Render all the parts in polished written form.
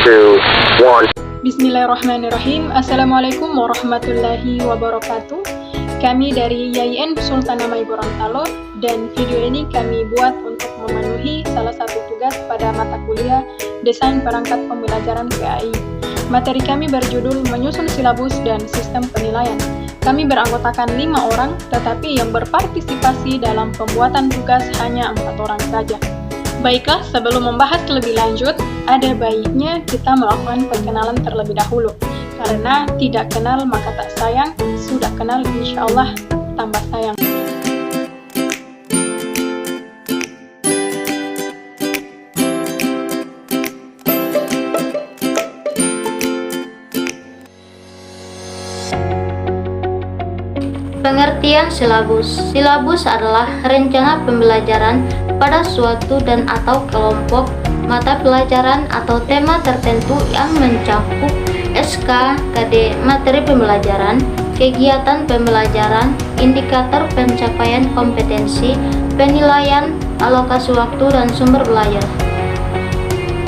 2, 1. Bismillahirrahmanirrahim. Assalamualaikum warahmatullahi wabarakatuh. Kami dari YIN Sultanah Mai Gorontalo, dan video ini kami buat untuk memenuhi salah satu tugas pada mata kuliah Desain Perangkat Pembelajaran PAI. Materi kami berjudul Menyusun Silabus dan Sistem Penilaian. Kami beranggotakan 5 orang, tetapi yang berpartisipasi dalam pembuatan tugas hanya 4 orang saja. Baiklah, sebelum membahas lebih lanjut, ada baiknya kita melakukan perkenalan terlebih dahulu. Karena tidak kenal maka tak sayang, sudah kenal insya Allah tambah sayang. Pengertian silabus. Silabus adalah rencana pembelajaran pada suatu dan atau kelompok mata pelajaran atau tema tertentu yang mencakup SK, KD, materi pembelajaran, kegiatan pembelajaran, indikator pencapaian kompetensi, penilaian, alokasi waktu, dan sumber belajar.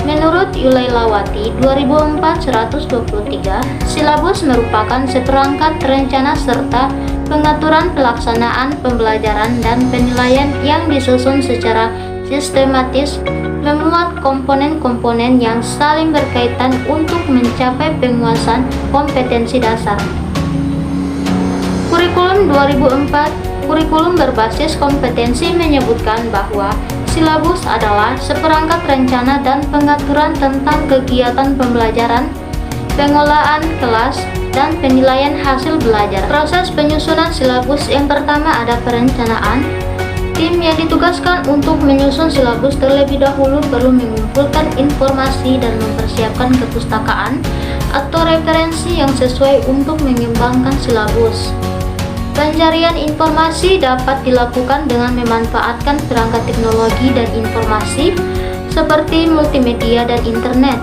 Menurut Yulailawati 2004-123, silabus merupakan seperangkat rencana serta pengaturan pelaksanaan pembelajaran dan penilaian yang disusun secara sistematis, memuat komponen-komponen yang saling berkaitan untuk mencapai penguasaan kompetensi dasar. Kurikulum 2004, kurikulum berbasis kompetensi menyebutkan bahwa silabus adalah seperangkat rencana dan pengaturan tentang kegiatan pembelajaran, pengolahan kelas, dan penilaian hasil belajar. Proses penyusunan silabus yang pertama ada perencanaan. Tim yang ditugaskan untuk menyusun silabus terlebih dahulu perlu mengumpulkan informasi dan mempersiapkan kepustakaan atau referensi yang sesuai untuk mengembangkan silabus. Pencarian informasi dapat dilakukan dengan memanfaatkan perangkat teknologi dan informasi seperti multimedia dan internet.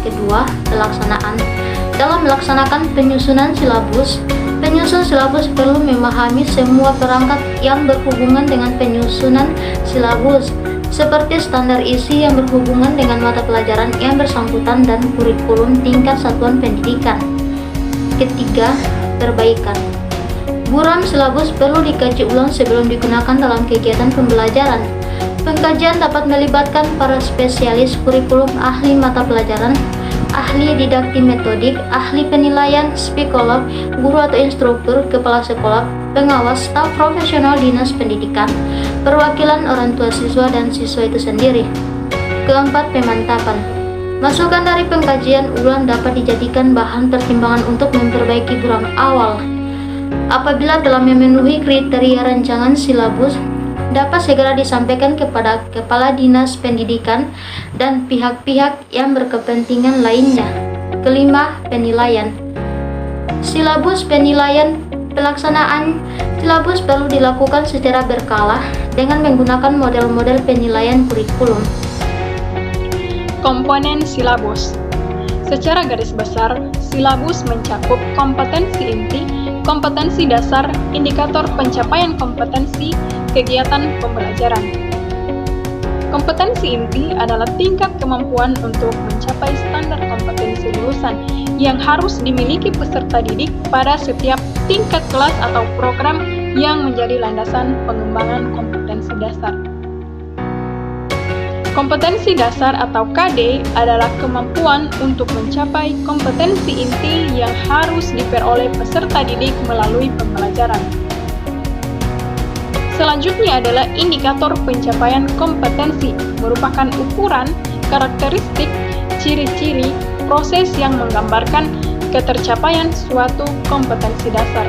Kedua, pelaksanaan. Dalam melaksanakan penyusunan silabus, penyusun silabus perlu memahami semua perangkat yang berhubungan dengan penyusunan silabus, seperti standar isi yang berhubungan dengan mata pelajaran yang bersangkutan dan kurikulum tingkat satuan pendidikan. Ketiga, perbaikan. Buram silabus perlu dikaji ulang sebelum digunakan dalam kegiatan pembelajaran. Pengkajian dapat melibatkan para spesialis kurikulum, ahli mata pelajaran, ahli didaktik metodik, ahli penilaian, psikolog, guru atau instruktur, kepala sekolah, pengawas, staf profesional dinas pendidikan, perwakilan orang tua siswa dan siswa itu sendiri. Keempat, pemantapan. Masukan dari pengkajian ulang dapat dijadikan bahan pertimbangan untuk memperbaiki buram awal. Apabila telah memenuhi kriteria rancangan silabus, dapat segera disampaikan kepada Kepala Dinas Pendidikan dan pihak-pihak yang berkepentingan lainnya. Kelima, penilaian. Silabus penilaian. Pelaksanaan silabus perlu dilakukan secara berkala dengan menggunakan model-model penilaian kurikulum. Komponen silabus. Secara garis besar, silabus mencakup kompetensi inti, kompetensi dasar, indikator pencapaian kompetensi, kegiatan pembelajaran. Kompetensi inti adalah tingkat kemampuan untuk mencapai standar kompetensi lulusan yang harus dimiliki peserta didik pada setiap tingkat kelas atau program yang menjadi landasan pengembangan kompetensi dasar. Kompetensi dasar atau KD adalah kemampuan untuk mencapai kompetensi inti yang harus diperoleh peserta didik melalui pembelajaran. Selanjutnya adalah indikator pencapaian kompetensi, merupakan ukuran, karakteristik, ciri-ciri, proses yang menggambarkan ketercapaian suatu kompetensi dasar.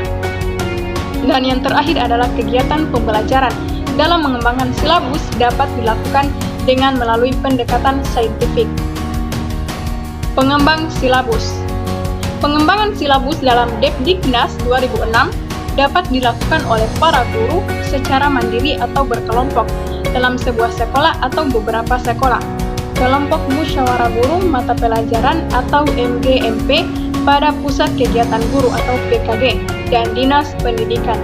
Dan yang terakhir adalah kegiatan pembelajaran. Dalam mengembangkan silabus dapat dilakukan dengan melalui pendekatan saintifik. Pengembang silabus. Pengembangan silabus dalam Depdiknas 2006 dapat dilakukan oleh para guru secara mandiri atau berkelompok dalam sebuah sekolah atau beberapa sekolah, kelompok musyawarah guru mata pelajaran atau MGMP pada pusat kegiatan guru atau PKG dan dinas pendidikan.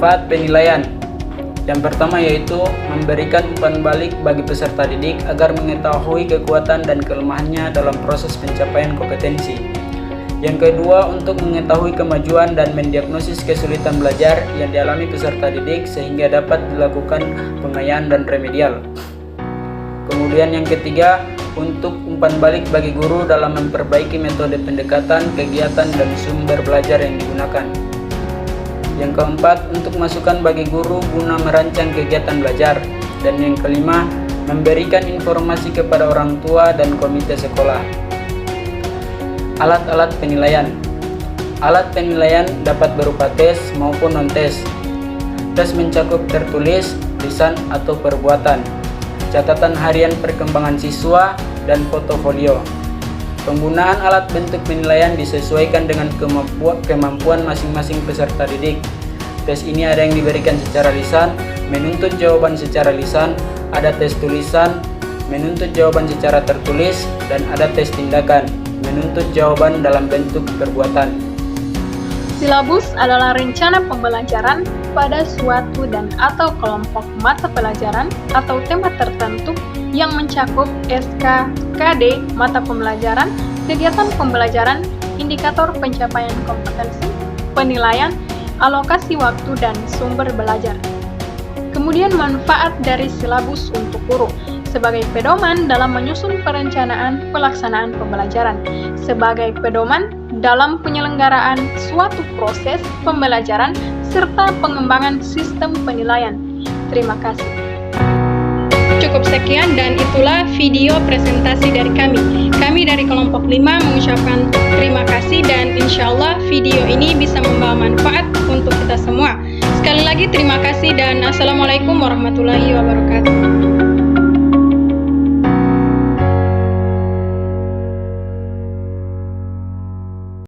Manfaat penilaian. Yang pertama yaitu memberikan umpan balik bagi peserta didik agar mengetahui kekuatan dan kelemahannya dalam proses pencapaian kompetensi. Yang kedua, untuk mengetahui kemajuan dan mendiagnosis kesulitan belajar yang dialami peserta didik sehingga dapat dilakukan pengayaan dan remedial. Kemudian yang ketiga, untuk umpan balik bagi guru dalam memperbaiki metode pendekatan, kegiatan, dan sumber belajar yang digunakan. Yang keempat, untuk masukan bagi guru guna merancang kegiatan belajar. Dan yang kelima, memberikan informasi kepada orang tua dan komite sekolah. Alat-alat penilaian. Alat penilaian dapat berupa tes maupun non-tes. Tes mencakup tertulis, lisan, atau perbuatan, catatan harian perkembangan siswa, dan portofolio. Penggunaan alat bentuk penilaian disesuaikan dengan kemampuan masing-masing peserta didik. Tes ini ada yang diberikan secara lisan, menuntut jawaban secara lisan, ada tes tulisan, menuntut jawaban secara tertulis, dan ada tes tindakan, menuntut jawaban dalam bentuk perbuatan. Silabus adalah rencana pembelajaran pada suatu dan atau kelompok mata pelajaran atau tema tertentu yang mencakup SKKD mata pembelajaran, kegiatan pembelajaran, indikator pencapaian kompetensi, penilaian, alokasi waktu, dan sumber belajar. Kemudian manfaat dari silabus untuk guru sebagai pedoman dalam menyusun perencanaan pelaksanaan pembelajaran, sebagai pedoman dalam penyelenggaraan suatu proses pembelajaran, serta pengembangan sistem penilaian. Terima kasih. Cukup sekian dan itulah video presentasi dari kami. Kami dari kelompok 5 mengucapkan terima kasih dan insya Allah video ini bisa membawa manfaat untuk kita semua. Sekali lagi terima kasih dan Assalamualaikum warahmatullahi wabarakatuh.